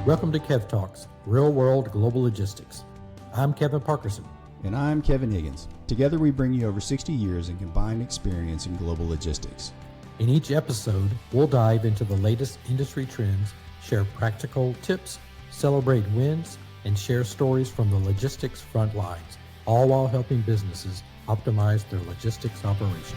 Welcome to Kev Talks, Real World Global Logistics. I'm Kevin Parkerson. And I'm Kevin Higgins. Together we bring you over 60 years in combined experience in global logistics. In each episode, we'll dive into the latest industry trends, share practical tips, celebrate wins, and share stories from the logistics front lines, all while helping businesses optimize their logistics operations.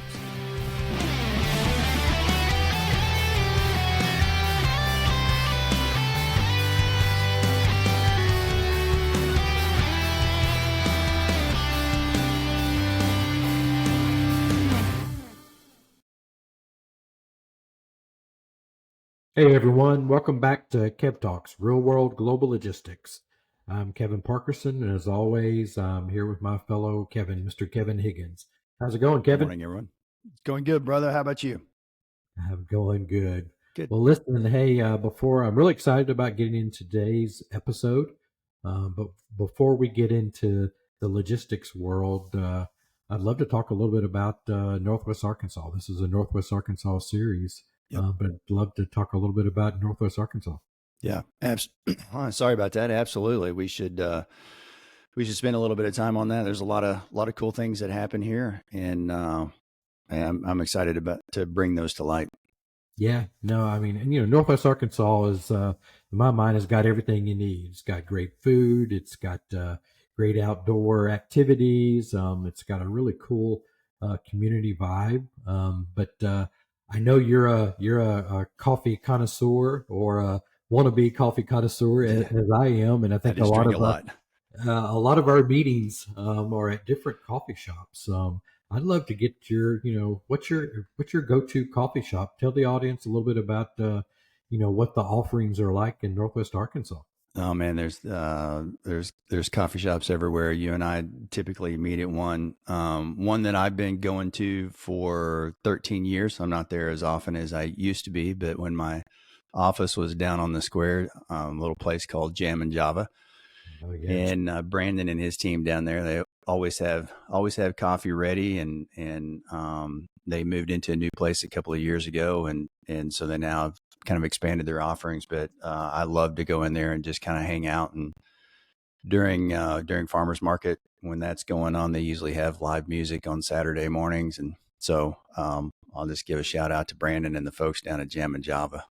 Hey everyone, welcome back to Kev Talks, Real World Global Logistics. I'm Kevin Parkerson, and as always, I'm here with my fellow Kevin, Mr. Kevin Higgins. How's it going, Kevin? Good morning, everyone. It's going good, brother. How about you? I'm going good. Good. Well, listen, hey, I'm really excited about getting into today's episode, but before we get into the logistics world, I'd love to talk a little bit about Northwest Arkansas. This is a Northwest Arkansas series. Yep. But I'd love to talk a little bit about Northwest Arkansas. Yeah, sorry about that. Absolutely, we should spend a little bit of time on that. There's a lot of cool things that happen here, and I'm excited to bring those to light. Yeah, no, I mean, and Northwest Arkansas is, in my mind, has got everything you need. It's got great food. It's got great outdoor activities. It's got a really cool community vibe. But I know you're a coffee connoisseur or a wannabe coffee connoisseur as I am, and I think a lot of our meetings are at different coffee shops. I'd love to get your, what's your go-to coffee shop? Tell the audience a little bit about, what the offerings are like in Northwest Arkansas. Oh man, there's coffee shops everywhere. You and I typically meet at one that I've been going to for 13 years. I'm not there as often as I used to be, but when my office was down on the square, a little place called Jam and Java, oh, yes. and Brandon and his team down there, they always have coffee ready, and they moved into a new place a couple of years ago, and so they now have kind of expanded their offerings, but I love to go in there and just kind of hang out. And during farmers market, when that's going on, they usually have live music on Saturday mornings, and so I'll just give a shout out to Brandon and the folks down at Jam and Java.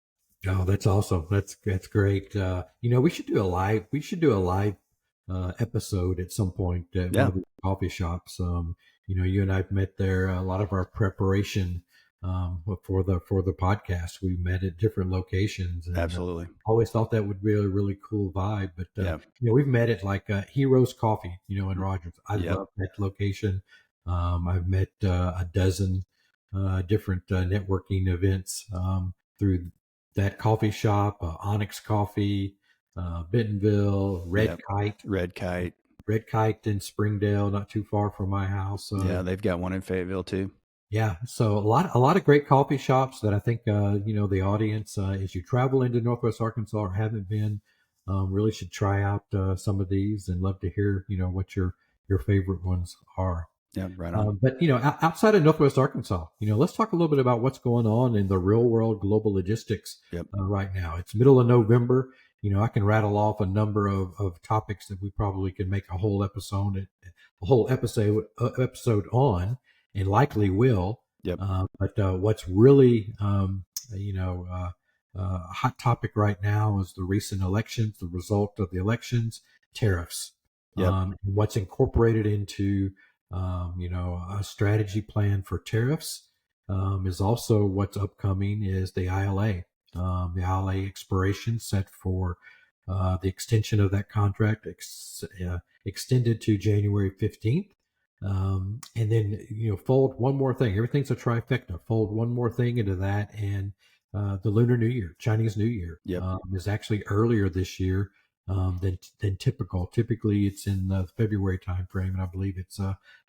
Oh, that's awesome. That's great. We should do a live episode at some point at one of the coffee shops. You and I've met there. A lot of our preparation for the podcast, we met at different locations. And, absolutely. Always thought that would be a really cool vibe. But we've met at like Heroes Coffee, in Rogers. I love that location. I've met a dozen different networking events through that coffee shop. Onyx Coffee, Bentonville, Red Kite in Springdale, not too far from my house. They've got one in Fayetteville too. Yeah, so a lot of great coffee shops that I think the audience, as you travel into Northwest Arkansas or haven't been, really should try out some of these, and love to hear what your favorite ones are. Yeah, right on. But outside of Northwest Arkansas, let's talk a little bit about what's going on in the real world global logistics right now. It's middle of November. I can rattle off a number of topics that we probably could make a whole episode on, and likely will. But what's really, a hot topic right now is the recent elections, the result of the elections, tariffs, and what's incorporated into, a strategy plan for tariffs is also what's upcoming is the ILA. The ILA expiration set for the extension of that contract extended to January 15th. And then, fold one more thing. Everything's a trifecta. Fold one more thing into that. And the Lunar New Year, Chinese New Year, is actually earlier this year than typical. Typically, it's in the February timeframe, and I believe it's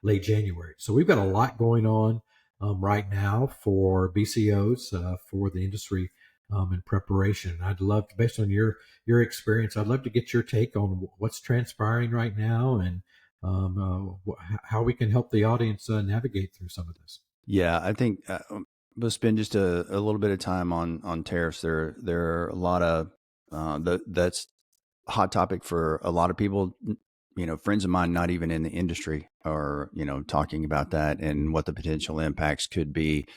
late January. So we've got a lot going on right now for BCOs, for the industry in preparation. I'd love to, based on your experience, I'd love to get your take on what's transpiring right now and how we can help the audience navigate through some of this. Yeah, I think we'll spend just a little bit of time on tariffs. There are a lot of that's hot topic for a lot of people. Friends of mine, not even in the industry, are talking about that and what the potential impacts could be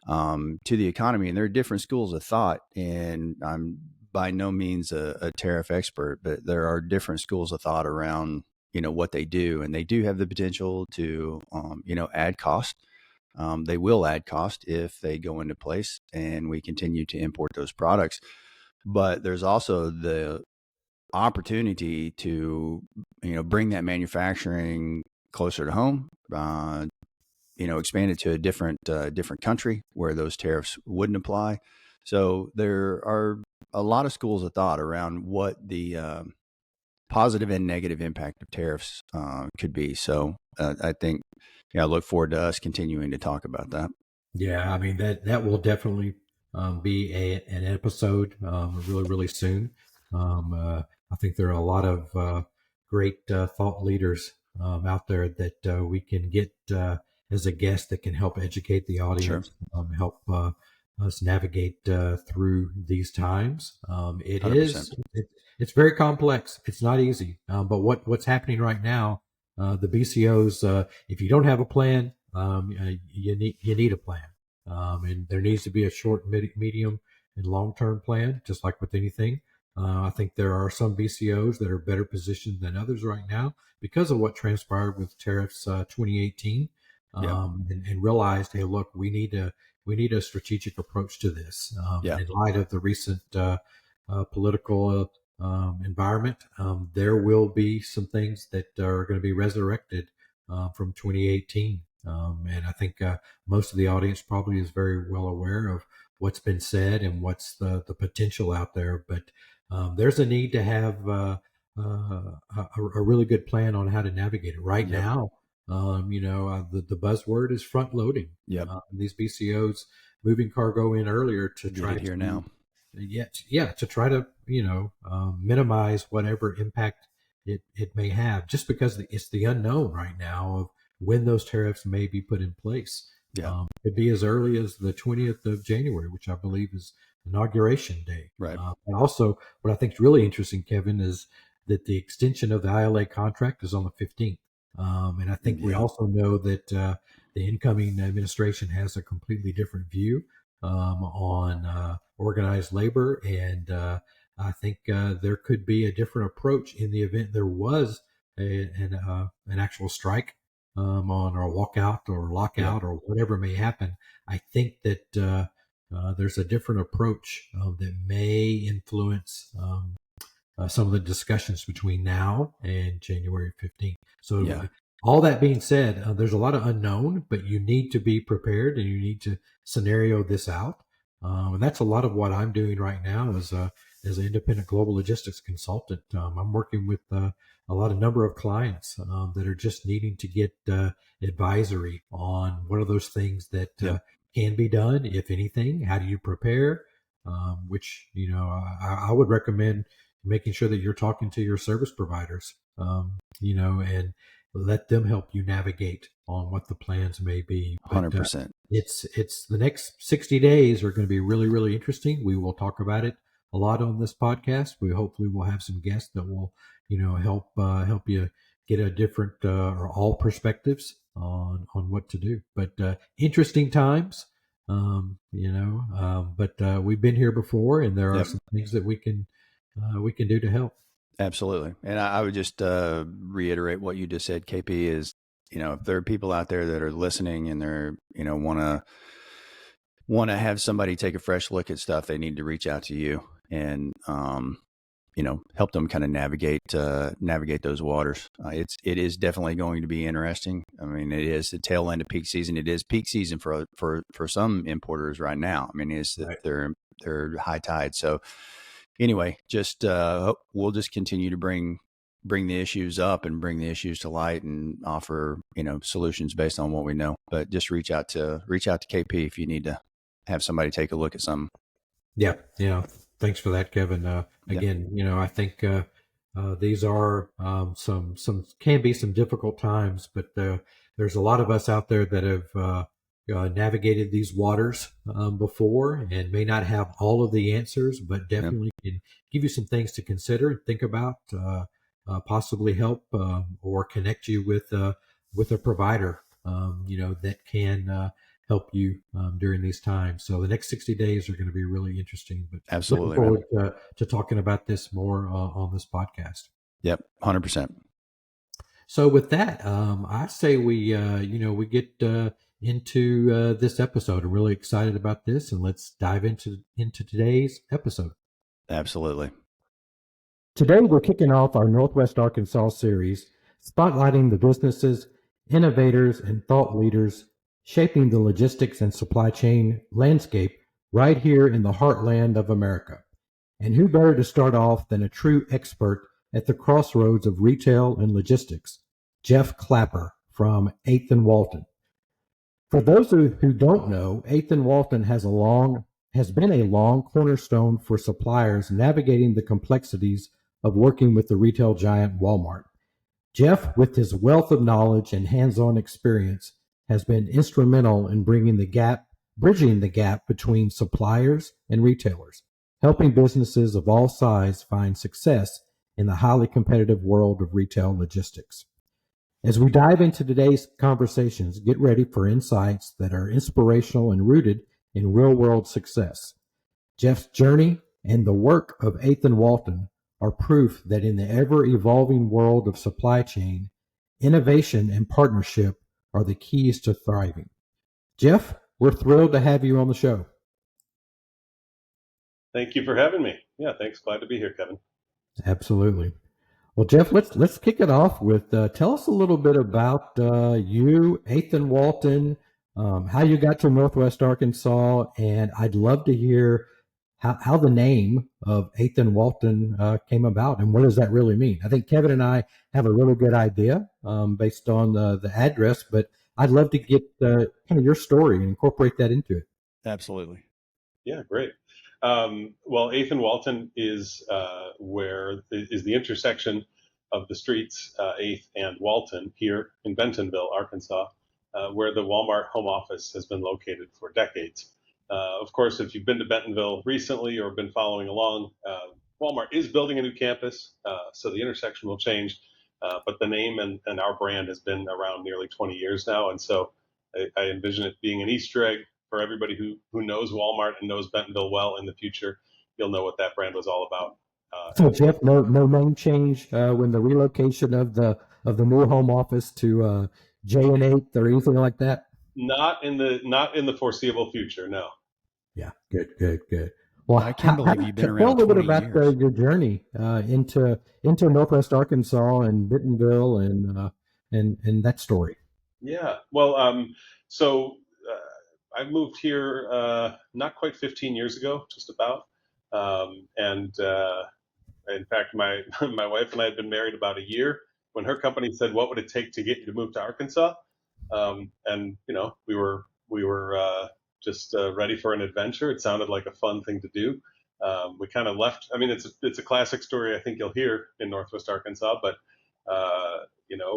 to the economy. And there are different schools of thought. And I'm by no means a tariff expert, but there are different schools of thought around what they do, and they do have the potential to add cost. They will add cost if they go into place and we continue to import those products. But there's also the opportunity to bring that manufacturing closer to home, expand it to a different country where those tariffs wouldn't apply. So there are a lot of schools of thought around what the positive and negative impact of tariffs could be. So I think, I look forward to us continuing to talk about that. Yeah, I mean that will definitely be an episode really really soon. I think there are a lot of great thought leaders out there that we can get as a guest that can help educate the Sure. audience, help us navigate through these times. 100%. It's very complex. It's not easy. But what's happening right now, the BCOs, if you don't have a plan, you need a plan. And there needs to be a short, medium, and long-term plan, just like with anything. I think there are some BCOs that are better positioned than others right now because of what transpired with tariffs 2018, Yep. and realized, hey, look, we need a strategic approach to this. Yeah. In light of the recent political environment, there will be some things that are going to be resurrected from 2018. And I think most of the audience probably is very well aware of what's been said and what's the potential out there. But there's a need to have a really good plan on how to navigate it. Right Yep. now, the buzzword is front loading. Yep. These BCOs moving cargo in earlier to Get try it here to now. to try to minimize whatever impact it may have, just because it's the unknown right now of when those tariffs may be put in place. Yeah. It could be as early as the 20th of January, which I believe is inauguration day. Right. And also, what I think is really interesting, Kevin, is that the extension of the ILA contract is on the 15th. And I think we Yeah. also know that the incoming administration has a completely different view on organized labor. And I think there could be a different approach in the event there was an actual strike on or walkout or Yep. lockout or whatever may happen. I think that there's a different approach that may influence some of the discussions between now and January 15th. So, Yeah. all that being said, there's a lot of unknown, but you need to be prepared and you need to scenario this out. And that's a lot of what I'm doing right now as an independent global logistics consultant. I'm working with a lot of number of clients that are just needing to get advisory on what are those things that Yep. can be done, if anything. How do you prepare? Which I would recommend making sure that you're talking to your service providers, and let them help you navigate on what the plans may be. But 100%. it's the next 60 days are going to be really, really interesting. We will talk about it a lot on this podcast. We hopefully will have some guests that will, help you get a different or all perspectives on what to do. But interesting times. But we've been here before, and there are Yep. some things that we can do to help. Absolutely. And I would just reiterate what you just said, KP, is, if there are people out there that are listening and they're, want to have somebody take a fresh look at stuff, they need to reach out to you and, help them kind of navigate those waters. It is definitely going to be interesting. I mean, it is the tail end of peak season. It is peak season for some importers right now. I mean, it's that Right. they're high tide. So anyway, just we'll just continue to bring the issues up and bring the issues to light and offer solutions based on what we know. But just reach out to KP if you need to have somebody take a look at something. Yeah. Yeah. Thanks for that, Kevin. Yeah. Again, I think these are some can be some difficult times, but there's a lot of us out there that have navigated these waters before and may not have all of the answers, but Yep. definitely can give you some things to consider and think about, possibly help or connect you with a provider, that can help you during these times. So the next 60 days are going to be really interesting. But looking Absolutely, man. forward to talking about this more on this podcast. Yep. 100%. So with that, I say we get into this episode. I'm really excited about this, and let's dive into today's episode. Absolutely. Today, we're kicking off our Northwest Arkansas series, spotlighting the businesses, innovators, and thought leaders shaping the logistics and supply chain landscape right here in the heartland of America. And who better to start off than a true expert at the crossroads of retail and logistics, Jeff Clapper from Athan Walton. For those who don't know, Athan Walton has been a long cornerstone for suppliers navigating the complexities of working with the retail giant Walmart. Jeff, with his wealth of knowledge and hands-on experience, has been instrumental in bridging the gap between suppliers and retailers, helping businesses of all sizes find success in the highly competitive world of retail logistics. As we dive into today's conversations, get ready for insights that are inspirational and rooted in real-world success. Jeff's journey and the work of Athan Walton are proof that in the ever-evolving world of supply chain, innovation and partnership are the keys to thriving. Jeff, we're thrilled to have you on the show. Thank you for having me. Yeah, thanks. Glad to be here, Kevin. Absolutely. Well, Jeff, let's kick it off with tell us a little bit about you, Athan Walton, how you got to Northwest Arkansas, and I'd love to hear how the name of Athan Walton came about, and what does that really mean? I think Kevin and I have a really good idea based on the address, but I'd love to get kind of your story and incorporate that into it. Absolutely. Yeah, great. Well, Athan Walton is the intersection of the streets 8th and Walton here in Bentonville, Arkansas, where the Walmart home office has been located for decades. Of course, if you've been to Bentonville recently or been following along, Walmart is building a new campus, so the intersection will change. But the name and our brand has been around nearly 20 years now, and so I envision it being an Easter egg for everybody who knows Walmart and knows Bentonville well in the future. You'll know what that brand was all about. So Jeff, no name change when the relocation of the new home office to J&8 or anything like that? Not in the foreseeable future, no. Yeah, good. Well, I can't believe you've been tell around a little bit 20 about years. your journey into Northwest Arkansas and Bentonville and that story. Yeah, well, so I moved here not quite 15 years ago, just about, and in fact, my my wife and I had been married about a year when her company said, "What would it take to get you to move to Arkansas?" And we were just ready for an adventure. It sounded like a fun thing to do. We kind of left. I mean, it's a classic story. I think you'll hear in Northwest Arkansas, but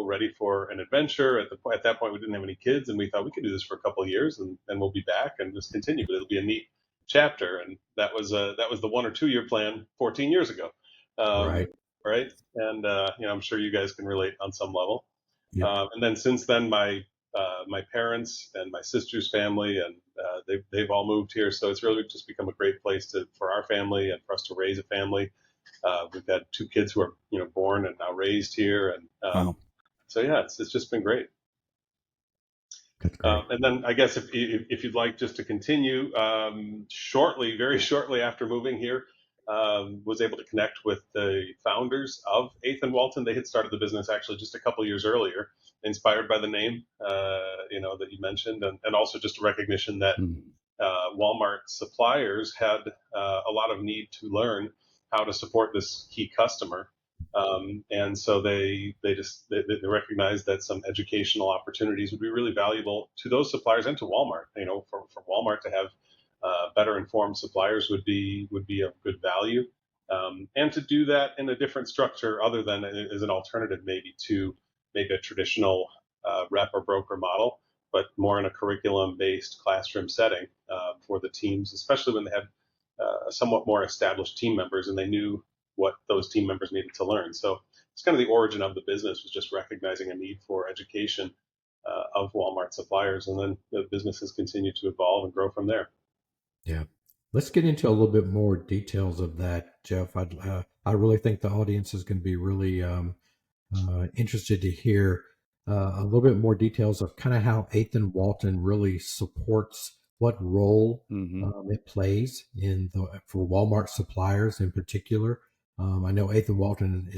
ready for an adventure. At that point, we didn't have any kids, and we thought we could do this for a couple of years, and we'll be back and just continue. But it'll be a neat chapter, and that was the 1 or 2 year plan 14 years ago. Right. Right. And I'm sure you guys can relate on some level. Yep. And then since then, my parents and my sister's family and they've all moved here, so it's really just become a great place for our family and for us to raise a family. We've had 2 kids who are born and now raised here, and Wow. so yeah, it's just been great. That's great. And then I guess if you'd like just to continue, very shortly after moving here, was able to connect with the founders of Athan Walton. They had started the business actually just a couple years earlier, inspired by the name, that you mentioned, and also just a recognition that Walmart suppliers had a lot of need to learn how to support this key customer. And so they recognized that some educational opportunities would be really valuable to those suppliers and to Walmart. For Walmart to have better informed suppliers would be of good value, and to do that in a different structure other than as an alternative maybe to a traditional rep or broker model. but more in a curriculum-based classroom setting for the teams, especially when they had somewhat more established team members and they knew what those team members needed to learn. So it's kind of the origin of the business, was just recognizing a need for education of Walmart suppliers, and then the business has continued to evolve and grow from there. Yeah. Let's get into a little bit more details of that, Jeff. I really think the audience is going to be really interested to hear a little bit more details of kind of how Athan Walton really supports what role it plays for Walmart suppliers in particular. I know Athan Walton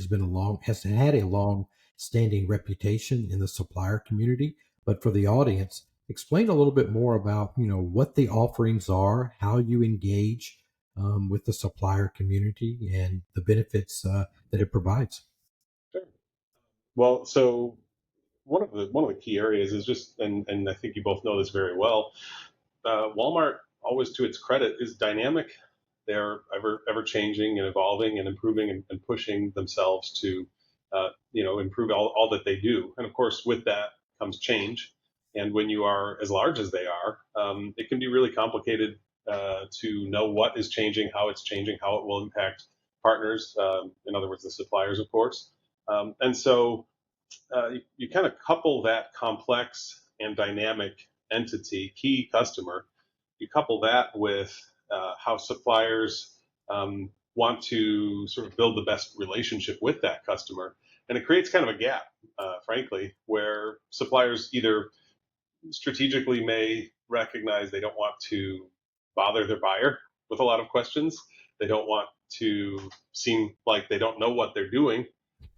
has had a long standing reputation in the supplier community, but for the audience, explain a little bit more about what the offerings are, how you engage with the supplier community, and the benefits that it provides. Sure. Well, so one of the key areas is just, and I think you both know this very well, Walmart, always to its credit, is dynamic. They're ever changing and evolving and improving and pushing themselves to improve all that they do. And of course, with that comes change. And when you are as large as they are, it can be really complicated to know what is changing, how it's changing, how it will impact partners. In other words, the suppliers, of course. And so you kind of couple that complex and dynamic entity, key customer, you couple that with how suppliers want to sort of build the best relationship with that customer. And it creates kind of a gap, frankly, where suppliers either strategically may recognize they don't want to bother their buyer with a lot of questions. They don't want to seem like they don't know what they're doing.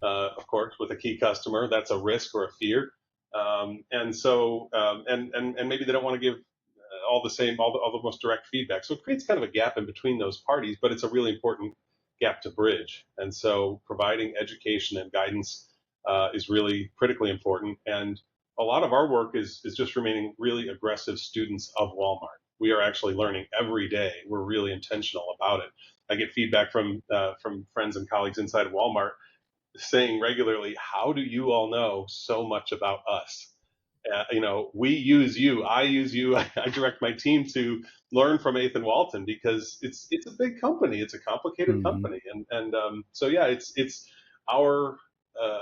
Of course, with a key customer, that's a risk or a fear. And maybe they don't want to give all the most direct feedback. So it creates kind of a gap in between those parties, but it's a really important gap to bridge. And so providing education and guidance is really critically important. And a lot of our work is just remaining really aggressive students of Walmart. We are actually learning every day. We're really intentional about it. I get feedback from friends and colleagues inside of Walmart saying regularly, "How do you all know so much about us? We use you. I use you. I direct my team to learn from Athan Walton because it's a big company. It's a complicated company, so yeah, it's our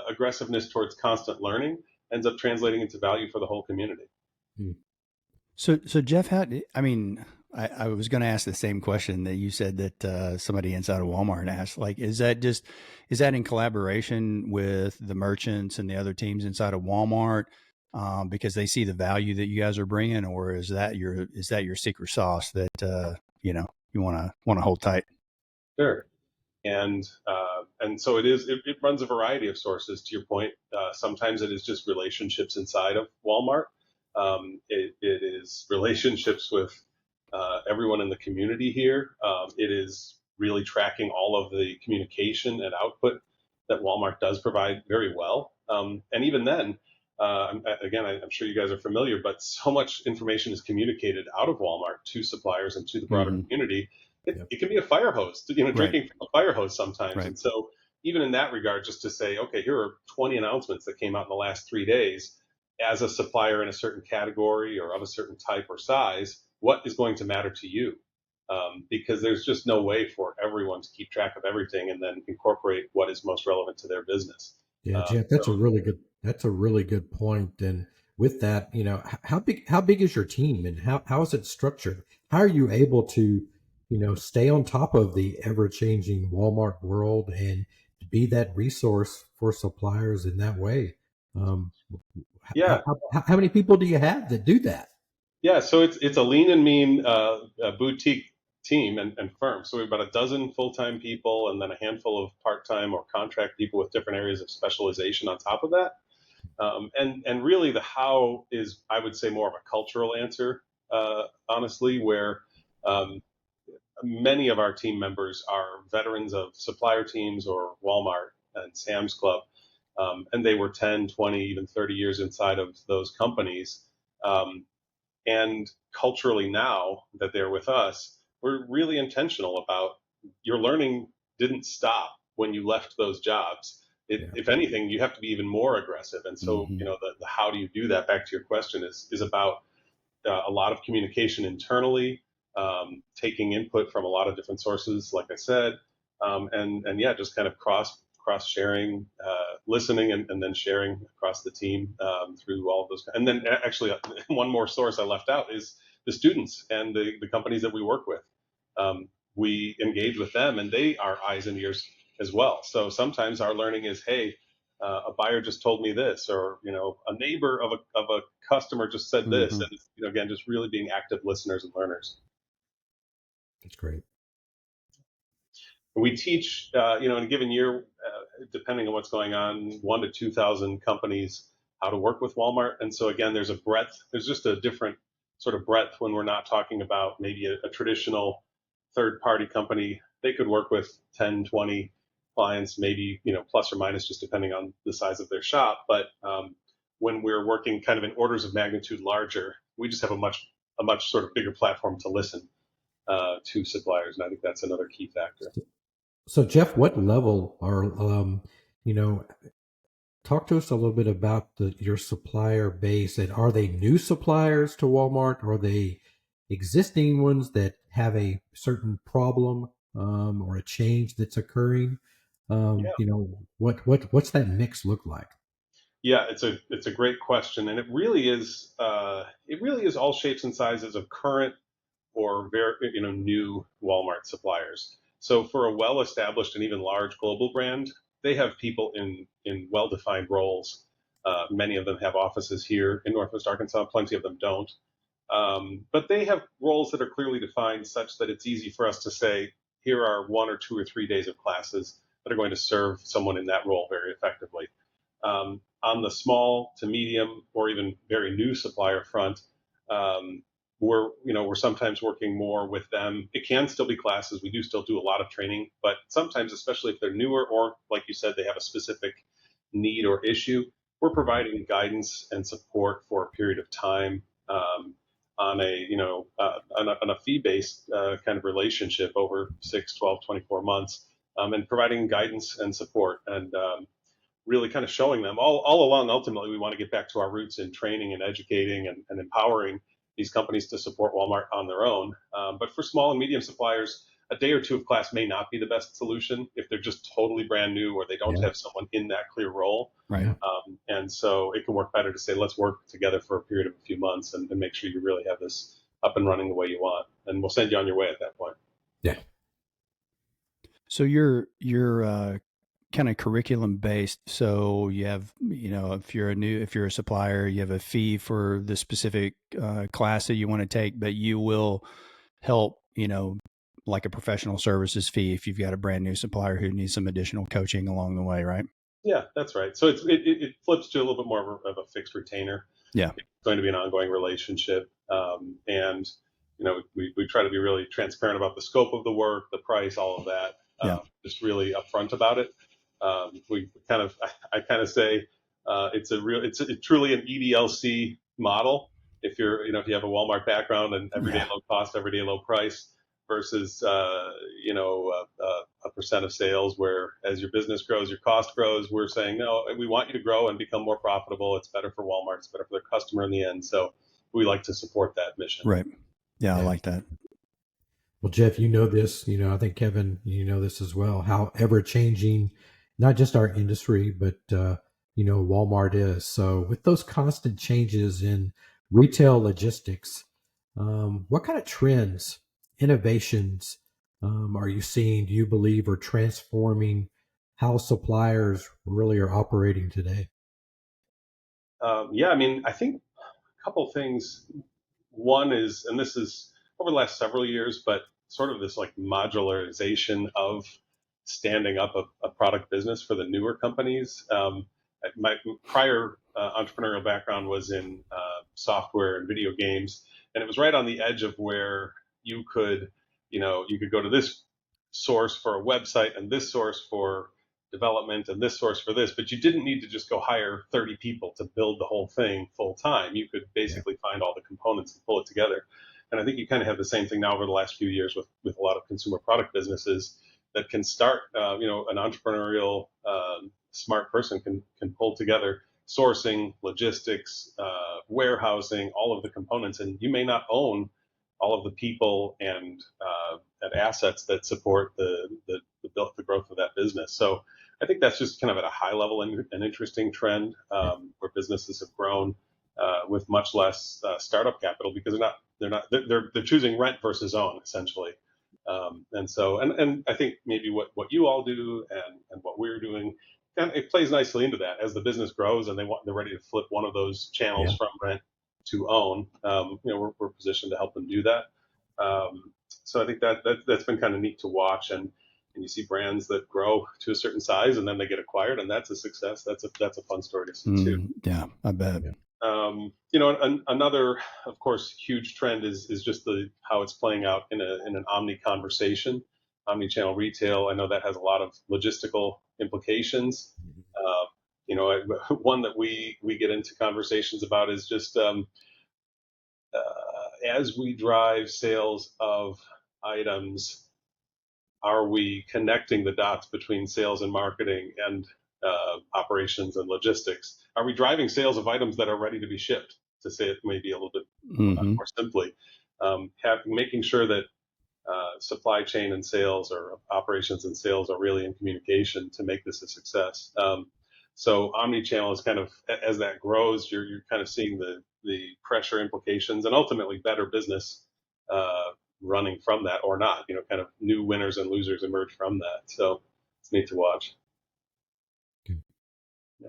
aggressiveness towards constant learning ends up translating into value for the whole community." So Jeff, I was going to ask the same question that you said that somebody inside of Walmart asked. Like, is that in collaboration with the merchants and the other teams inside of Walmart because they see the value that you guys are bringing, or is that your secret sauce that you want to hold tight? Sure. And so it runs a variety of sources. To your point, sometimes it is just relationships inside of Walmart. It is relationships with everyone in the community here. It is really tracking all of the communication and output that Walmart does provide very well. And even then, again, I'm sure you guys are familiar, but so much information is communicated out of Walmart to suppliers and to the broader community. It can be a fire hose, drinking from a fire hose sometimes. Right. And so even in that regard, just to say, okay, here are 20 announcements that came out in the last 3 days. As a supplier in a certain category or of a certain type or size, what is going to matter to you? Because there's just no way for everyone to keep track of everything and then incorporate what is most relevant to their business. Yeah, Jeff, that's a really good point. And with that, how big is your team and how is it structured? How are you able to, stay on top of the ever-changing Walmart world and be that resource for suppliers in that way? Yeah. How many people do you have that do that? Yeah, so it's a lean and mean boutique team and firm. So we have about a dozen full-time people and then a handful of part-time or contract people with different areas of specialization on top of that. And really the how is, I would say, more of a cultural answer, honestly, where many of our team members are veterans of supplier teams or Walmart and Sam's Club. And they were 10, 20, even 30 years inside of those companies. And culturally now that they're with us, we're really intentional about your learning didn't stop when you left those jobs. if anything, you have to be even more aggressive. And so, the how do you do that, back to your question, is about a lot of communication internally, taking input from a lot of different sources, like I said, and yeah, just kind of cross sharing, listening, and then sharing across the team, through all of those. And then actually, one more source I left out is the students and the companies that we work with. We engage with them, and they are eyes and ears as well. So sometimes our learning is, hey, a buyer just told me this, or a neighbor of a customer just said this, and again, just really being active listeners and learners. That's great. We teach, in a given year, depending on what's going on, 1,000 to 2,000 companies how to work with Walmart. And so again, there's a breadth. There's just a different sort of breadth when we're not talking about maybe a traditional third-party company. They could work with 10, 20 clients, maybe, plus or minus, just depending on the size of their shop. But when we're working kind of in orders of magnitude larger, we just have a much sort of bigger platform to listen to suppliers. And I think that's another key factor. So Jeff, what level are, talk to us a little bit about your supplier base, and are they new suppliers to Walmart? Are they existing ones that have a certain problem, or a change that's occurring? What's that mix look like? Yeah, it's a great question, and it really is all shapes and sizes of current or very new Walmart suppliers. So for a well-established and even large global brand, they have people in well-defined roles. Many of them have offices here in Northwest Arkansas. Plenty of them don't. But they have roles that are clearly defined, such that it's easy for us to say, here are 1 or 2 or 3 days of classes that are going to serve someone in that role very effectively. On the small to medium or even very new supplier front, we're sometimes working more with them. It can still be classes. We do still do a lot of training, but sometimes, especially if they're newer, or like you said, they have a specific need or issue, we're providing guidance and support for a period of time, on a fee-based kind of relationship over 6, 12, 24 months, and providing guidance and support, and really kind of showing them all along. Ultimately, we want to get back to our roots in training and educating and empowering these companies to support Walmart on their own. But for small and medium suppliers, a day or two of class may not be the best solution if they're just totally brand new, or they don't have someone in that clear role. Right. And so it can work better to say, let's work together for a period of a few months and make sure you really have this up and running the way you want. And we'll send you on your way at that point. Yeah. So you're kind of curriculum based. So you have, if you're a supplier, you have a fee for the specific class that you want to take, but you will help, like a professional services fee if you've got a brand new supplier who needs some additional coaching along the way, right? Yeah, that's right. So it flips to a little bit more of a fixed retainer. Yeah. It's going to be an ongoing relationship. And, we try to be really transparent about the scope of the work, the price, all of that. Just really upfront about it. I kind of say it's truly an EDLC model. If you have a Walmart background and everyday low cost, everyday low price, versus a percent of sales, where as your business grows, your cost grows. We're saying, no, we want you to grow and become more profitable. It's better for Walmart. It's better for the customer in the end. So we like to support that mission. Right. Yeah, I like that. Well, Jeff, this, I think Kevin, this as well, how ever changing, not just our industry, but, Walmart is. So with those constant changes in retail logistics, what kind of trends, innovations, are you seeing, do you believe, are transforming how suppliers really are operating today? I think a couple things. One is, and this is over the last several years, but sort of this like modularization of standing up a product business for the newer companies. My prior entrepreneurial background was in software and video games, and it was right on the edge of where you could go to this source for a website and this source for development and this source for this, but you didn't need to just go hire 30 people to build the whole thing full time. You could basically find all the components and pull it together. And I think you kind of have the same thing now over the last few years with a lot of consumer product businesses that can start, an entrepreneurial smart person can pull together sourcing, logistics, warehousing, all of the components, and you may not own all of the people and assets that support the growth of that business. So I think that's just kind of at a high level an interesting trend where businesses have grown with much less startup capital because they're choosing rent versus own essentially. And I think maybe what you all do and what we're doing, and it plays nicely into that as the business grows and they're ready to flip one of those channels from rent to own. We're positioned to help them do that. So I think that's been kind of neat to watch, and you see brands that grow to a certain size and then they get acquired, and that's a success. That's a fun story to see too. Yeah, I bet. Another, of course, huge trend is just how it's playing out in an omni conversation, omni-channel retail. I know that has a lot of logistical implications. One that we get into conversations about is just as we drive sales of items, are we connecting the dots between sales and marketing and operations and logistics? Are we driving sales of items that are ready to be shipped? To say it maybe a little bit more simply, making sure that supply chain and sales or operations and sales are really in communication to make this a success. So omni-channel is kind of, as that grows, you're kind of seeing the pressure implications and ultimately better business running from that or not. Kind of new winners and losers emerge from that. So it's neat to watch.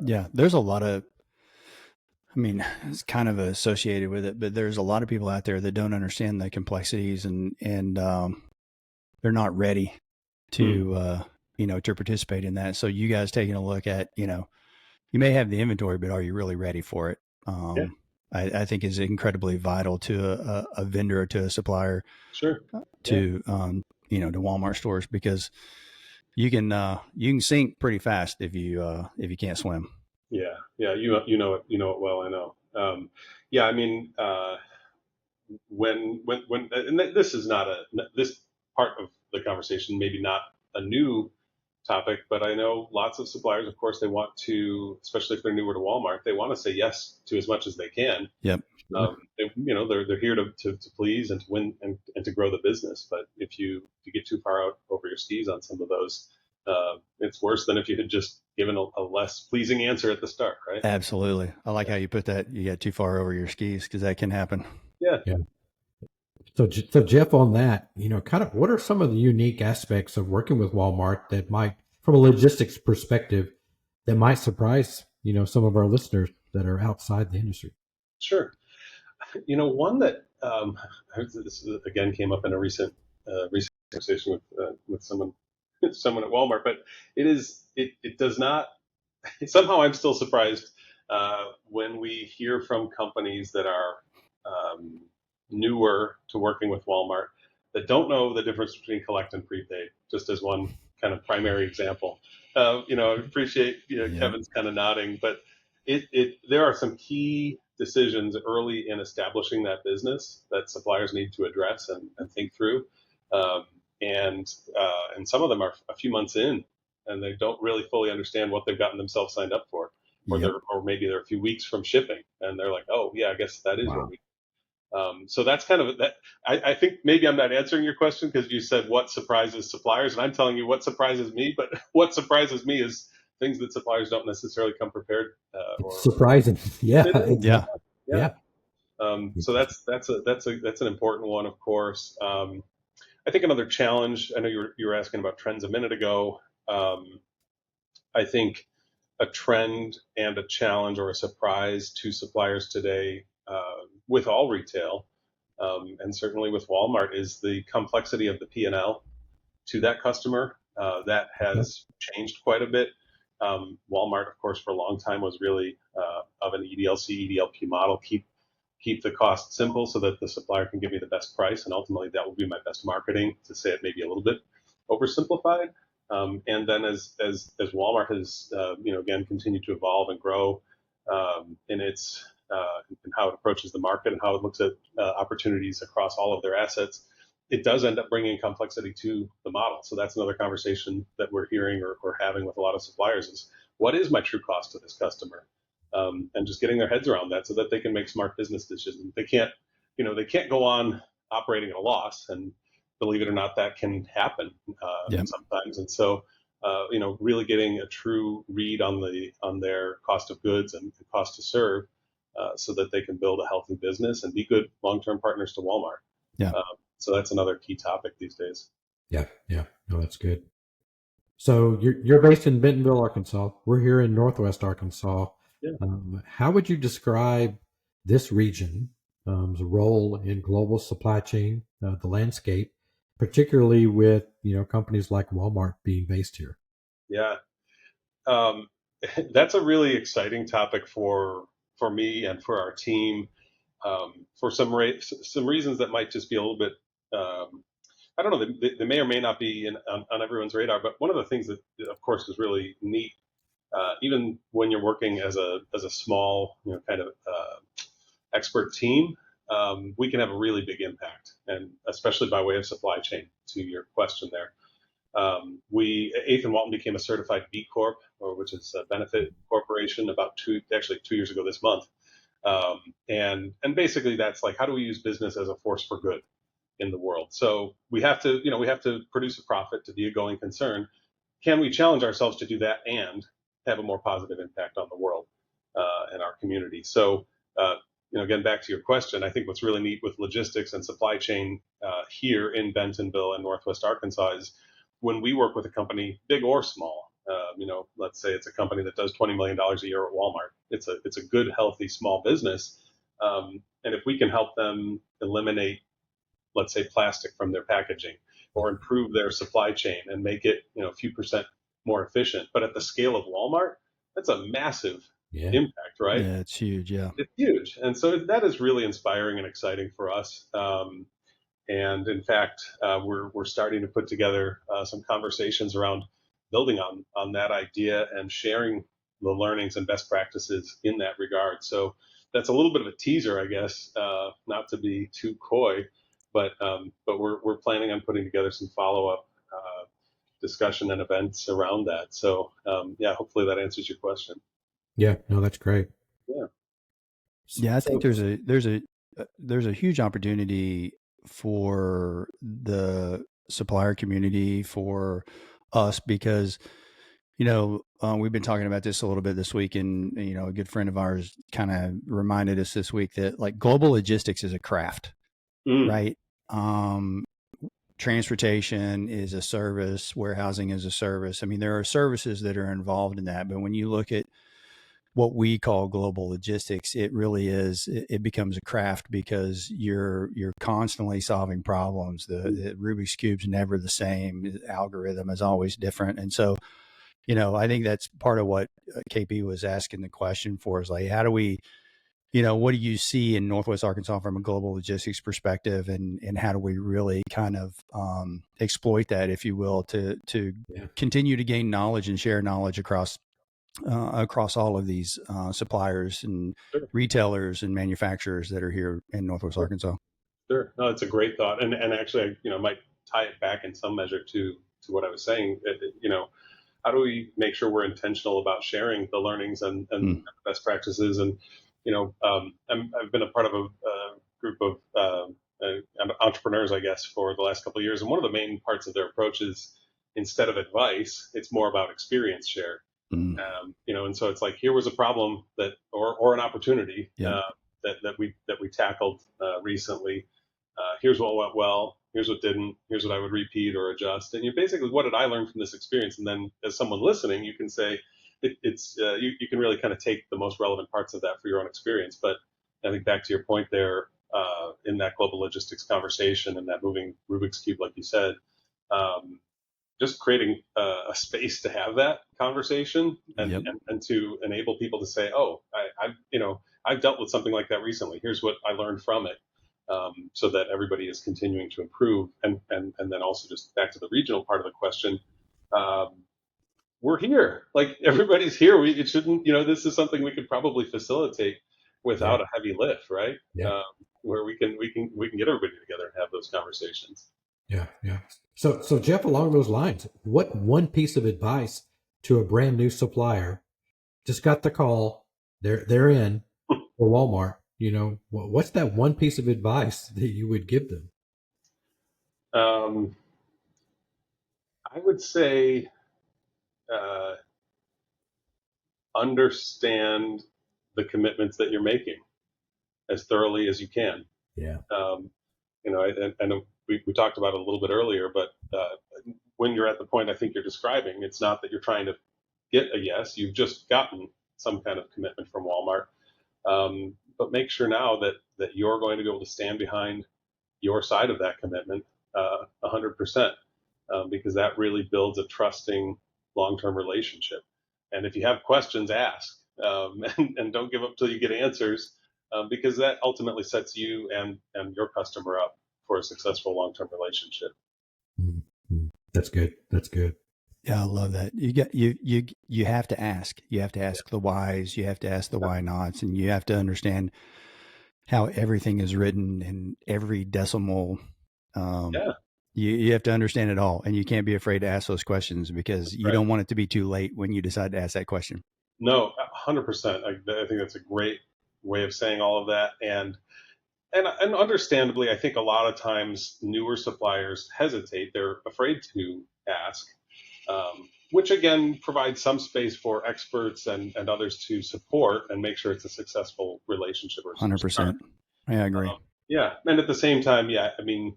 Yeah, there's a lot of, it's kind of associated with it, but there's a lot of people out there that don't understand the complexities and they're not ready to, to participate in that. So you guys taking a look at, you may have the inventory, but are you really ready for it? I think is incredibly vital to a vendor or to a supplier, sure, to Walmart stores, because you can sink pretty fast if you can't swim. Yeah. You know it well. I know. When and this is not this part of the conversation, maybe not a new topic, but I know lots of suppliers, of course, they want to, especially if they're newer to Walmart, they want to say yes to as much as they can. Yep. They're here to please and to win and to grow the business. But if you get too far out over your skis on some of those, it's worse than if you had just given a less pleasing answer at the start, right? Absolutely. I like how you put that. You got too far over your skis, because that can happen. Yeah. So Jeff, on that, kind of what are some of the unique aspects of working with Walmart that might, from a logistics perspective, that might surprise, some of our listeners that are outside the industry? Sure. One that this again came up in a recent conversation with someone at Walmart, but it does not. Somehow, I'm still surprised when we hear from companies that are newer to working with Walmart that don't know the difference between collect and prepaid. Just as one kind of primary example, I appreciate Kevin's kind of nodding, but there are some key decisions early in establishing that business that suppliers need to address and think through. And some of them are a few months in and they don't really fully understand what they've gotten themselves signed up for, or maybe they're a few weeks from shipping and they're like, oh yeah, I guess that is what we. So that's kind of that. I think maybe I'm not answering your question because you said what surprises suppliers, and I'm telling you what surprises me. But what surprises me is things that suppliers don't necessarily come prepared. Surprising, yeah. So that's an important one, of course. I think another challenge. I know you were asking about trends a minute ago. I think a trend and a challenge or a surprise to suppliers today, with all retail, and certainly with Walmart, is the complexity of the P&L to that customer. That has changed quite a bit. Walmart, of course, for a long time was really of an EDLC, EDLP model. Keep the cost simple so that the supplier can give me the best price, and ultimately that will be my best marketing, to say it maybe a little bit oversimplified. And then as Walmart has again continued to evolve and grow in its in how it approaches the market and how it looks at opportunities across all of their assets, it does end up bringing complexity to the model. So that's another conversation that we're hearing or having with a lot of suppliers is, what is my true cost to this customer? And just getting their heads around that so that they can make smart business decisions. They can't, they can't go on operating at a loss. And believe it or not, that can happen sometimes. And so, really getting a true read on their cost of goods and cost to serve, so that they can build a healthy business and be good long-term partners to Walmart. Yeah. So that's another key topic these days. Yeah. No, that's good. So you're based in Bentonville, Arkansas. We're here in Northwest Arkansas. Yeah. How would you describe this region's role in global supply chain, the landscape, particularly with companies like Walmart being based here? Yeah, that's a really exciting topic for me and for our team, for some reasons that might just be a little bit. I don't know. They may or may not be on everyone's radar. But one of the things that, of course, is really neat, even when you're working as a small, kind of expert team, we can have a really big impact, and especially by way of supply chain. To your question there, Athan Walton became a certified B Corp, which is a benefit corporation, about 2 years ago this month. And basically that's like, how do we use business as a force for good in the world? So we have to produce a profit to be a going concern. Can we challenge ourselves to do that and have a more positive impact on the world and our community? So, again, back to your question, I think what's really neat with logistics and supply chain here in Bentonville and Northwest Arkansas is when we work with a company, big or small, let's say it's a company that does $20 million a year at Walmart. It's a good, healthy, small business. And if we can help them eliminate, let's say, plastic from their packaging or improve their supply chain and make it, a few percent more efficient, but at the scale of Walmart, that's a massive impact, right? Yeah, it's huge. Yeah. It's huge. And so that is really inspiring and exciting for us. And in fact, we're starting to put together some conversations around building on that idea and sharing the learnings and best practices in that regard. So that's a little bit of a teaser, I guess, not to be too coy, but we're planning on putting together some follow-up discussion and events around that. So hopefully that answers your question. Yeah, no, that's great. Yeah, I think there's a huge opportunity for the supplier community, for us, because we've been talking about this a little bit this week, and a good friend of ours kind of reminded us this week that like global logistics is a craft, right? Transportation is a service, warehousing is a service. I mean, there are services that are involved in that, but when you look at what we call global logistics, it really is, it becomes a craft because you're constantly solving problems. The Rubik's Cube's never the same. The algorithm is always different. And so, I think that's part of what KP was asking the question for, is like, how do we, what do you see in Northwest Arkansas from a global logistics perspective, and how do we really kind of exploit that, if you will, to continue to gain knowledge and share knowledge across all of these suppliers and retailers and manufacturers that are here in Northwest Arkansas. Sure. No, it's a great thought. And actually, I might tie it back in some measure to what I was saying. How do we make sure we're intentional about sharing the learnings and best practices? And, I've been a part of a group of entrepreneurs, I guess, for the last couple of years. And one of the main parts of their approach is, instead of advice, it's more about experience share. And so it's like, here was a problem or an opportunity that we tackled recently. Here's what went well. Here's what didn't. Here's what I would repeat or adjust. And basically, what did I learn from this experience? And then, as someone listening, you can say you can really kind of take the most relevant parts of that for your own experience. But I think back to your point there, in that global logistics conversation and that moving Rubik's Cube, like you said. Just creating a space to have that conversation and to enable people to say, oh, I've dealt with something like that recently. Here's what I learned from it, so that everybody is continuing to improve. And then also, just back to the regional part of the question, we're here. Like, everybody's here. It shouldn't, this is something we could probably facilitate without a heavy lift, right? Yeah. Where we can get everybody together and have those conversations. Yeah, yeah. So Jeff, along those lines, what one piece of advice to a brand new supplier just got the call, they're in for Walmart, what's that one piece of advice that you would give them? Um, I would say uh, understand the commitments that you're making as thoroughly as you can. Yeah. Um, I know we talked about it a little bit earlier, but when you're at the point I think you're describing, it's not that you're trying to get a yes. You've just gotten some kind of commitment from Walmart. But make sure now that you're going to be able to stand behind your side of that commitment 100%, because that really builds a trusting long-term relationship. And if you have questions, ask, and don't give up till you get answers, because that ultimately sets you and your customer up for a successful long-term relationship. Mm-hmm. That's good. That's good. Yeah, I love that. You have to ask. You have to ask the whys. You have to ask the why nots, and you have to understand how everything is written and every decimal. Yeah. You have to understand it all, and you can't be afraid to ask those questions because you don't want it to be too late when you decide to ask that question. No, 100%. I think that's a great way of saying all of that. And understandably, I think a lot of times newer suppliers hesitate. They're afraid to ask, which again provides some space for experts and others to support and make sure it's a successful relationship or 100%. I agree. yeah. And at the same time, yeah, I mean,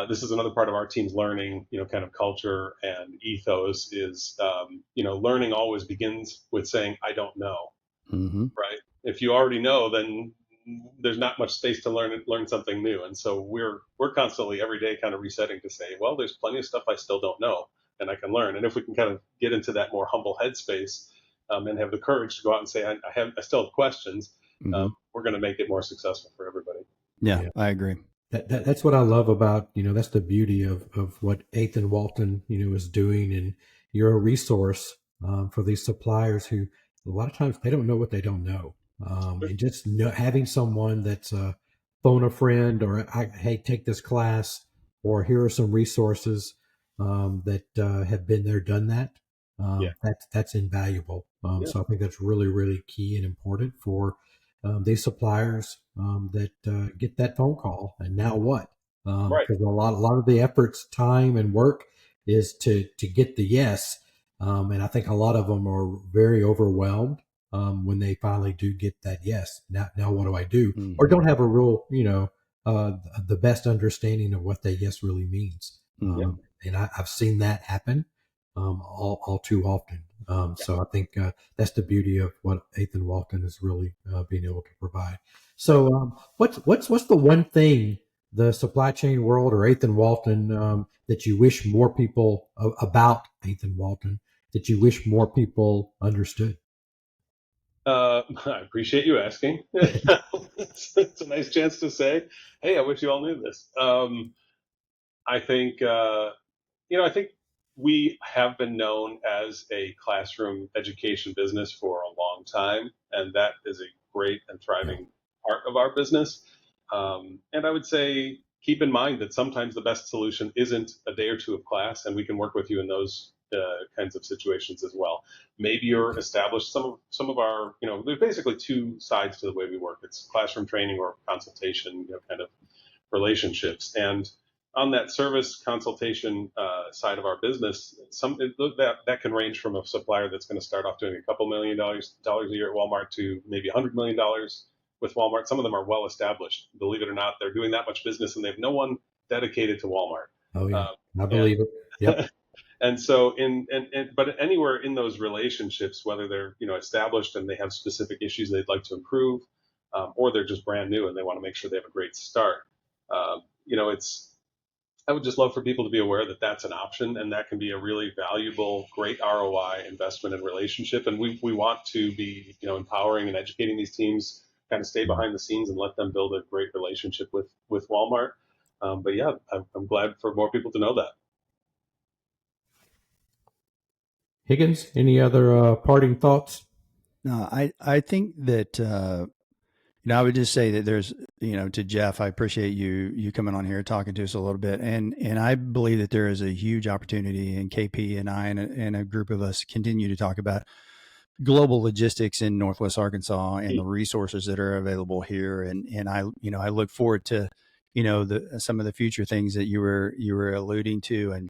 this is another part of our team's learning, kind of culture and ethos is, learning always begins with saying, I don't know, Mm-hmm. right? If you already know, then there's not much space to learn something new. And so we're constantly every day kind of resetting to say, well, there's plenty of stuff I still don't know and I can learn. And if we can kind of get into that more humble headspace, and have the courage to go out and say, I still have questions, Mm-hmm. we're going to make it more successful for everybody. Yeah, Yeah. I agree. That's what I love about, that's the beauty of what Athan Walton, is doing. And you're a resource for these suppliers who a lot of times they don't know what they don't know. And just having someone that's phone a friend or, hey, take this class, or here are some resources that have been there, done that. Yeah. That's invaluable. Yeah. So I think that's really, really key and important for these suppliers that get that phone call. And now what? Right. Because a lot of the efforts, time, and work is to get the yes. And I think a lot of them are very overwhelmed when they finally do get that yes. Now what do I do? Mm-hmm. Or don't have a real, the best understanding of what that yes really means. Mm-hmm. And I've seen that happen all too often. So I think that's the beauty of what Athan Walton is really being able to provide. So what's the one thing the supply chain world or Athan Walton that you wish more people about Athan Walton that you wish more people understood? I appreciate you asking. It's a nice chance to say, hey, I wish you all knew this. I think, I think we have been known as a classroom education business for a long time, and that is a great and Yeah. thriving part of our business. And I would say keep in mind that sometimes the best solution isn't a day or two of class, and we can work with you in those kinds of situations as well. Maybe you're established. Some of our, there's basically two sides to the way we work. It's classroom training or consultation, kind of relationships. And on that service consultation side of our business, that can range from a supplier that's going to start off doing a couple $1 million a year at Walmart to maybe $100 million with Walmart. Some of them are well established. Believe it or not, they're doing that much business and they have no one dedicated to Walmart. Oh yeah, I And believe it. Yep. and so but anywhere in those relationships, whether they're established and they have specific issues they'd like to improve, or they're just brand new and they want to make sure they have a great start. It's I would just love for people to be aware that that's an option and that can be a really valuable, great ROI investment and relationship. And we want to be, empowering and educating these teams, kind of stay behind the scenes and let them build a great relationship with Walmart. But yeah, I'm glad for more people to know that. Higgins, any other parting thoughts? No, I think that I would just say that there's, to Jeff, I appreciate you coming on here talking to us a little bit, and I believe that there is a huge opportunity, and KP and I and a group of us continue to talk about global logistics in Northwest Arkansas and the resources that are available here, and I look forward to some of the future things that you were alluding to, and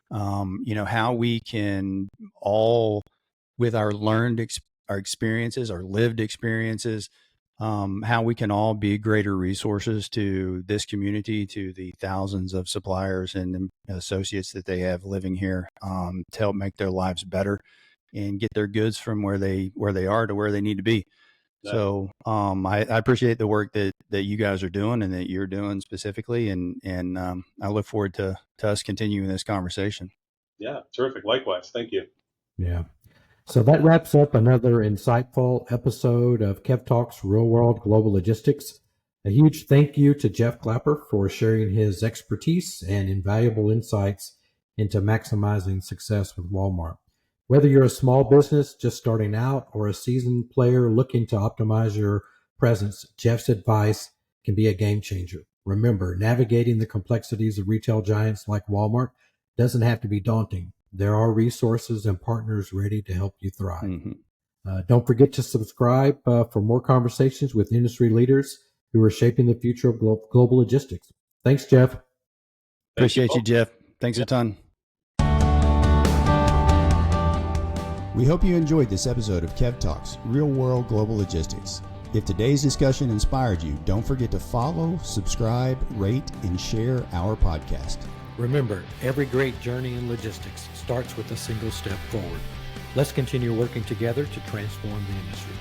how we can all, with our our experiences, our lived experiences, how we can all be greater resources to this community, to the thousands of suppliers and associates that they have living here, to help make their lives better and get their goods from where they are to where they need to be. So I appreciate the work that you guys are doing and that you're doing specifically, and I look forward to us continuing this conversation. Yeah, terrific. Likewise. Thank you. Yeah. So that wraps up another insightful episode of Kev Talks Real World Global Logistics. A huge thank you to Jeff Clapper for sharing his expertise and invaluable insights into maximizing success with Walmart. Whether you're a small business just starting out or a seasoned player looking to optimize your presence, Jeff's advice can be a game changer. Remember, navigating the complexities of retail giants like Walmart doesn't have to be daunting. There are resources and partners ready to help you thrive. Mm-hmm. Don't forget to subscribe for more conversations with industry leaders who are shaping the future of global logistics. Thanks, Jeff. Appreciate you, Jeff. Thanks a ton. We hope you enjoyed this episode of Kev Talks, Real World Global Logistics. If today's discussion inspired you, don't forget to follow, subscribe, rate, and share our podcast. Remember, every great journey in logistics starts with a single step forward. Let's continue working together to transform the industry.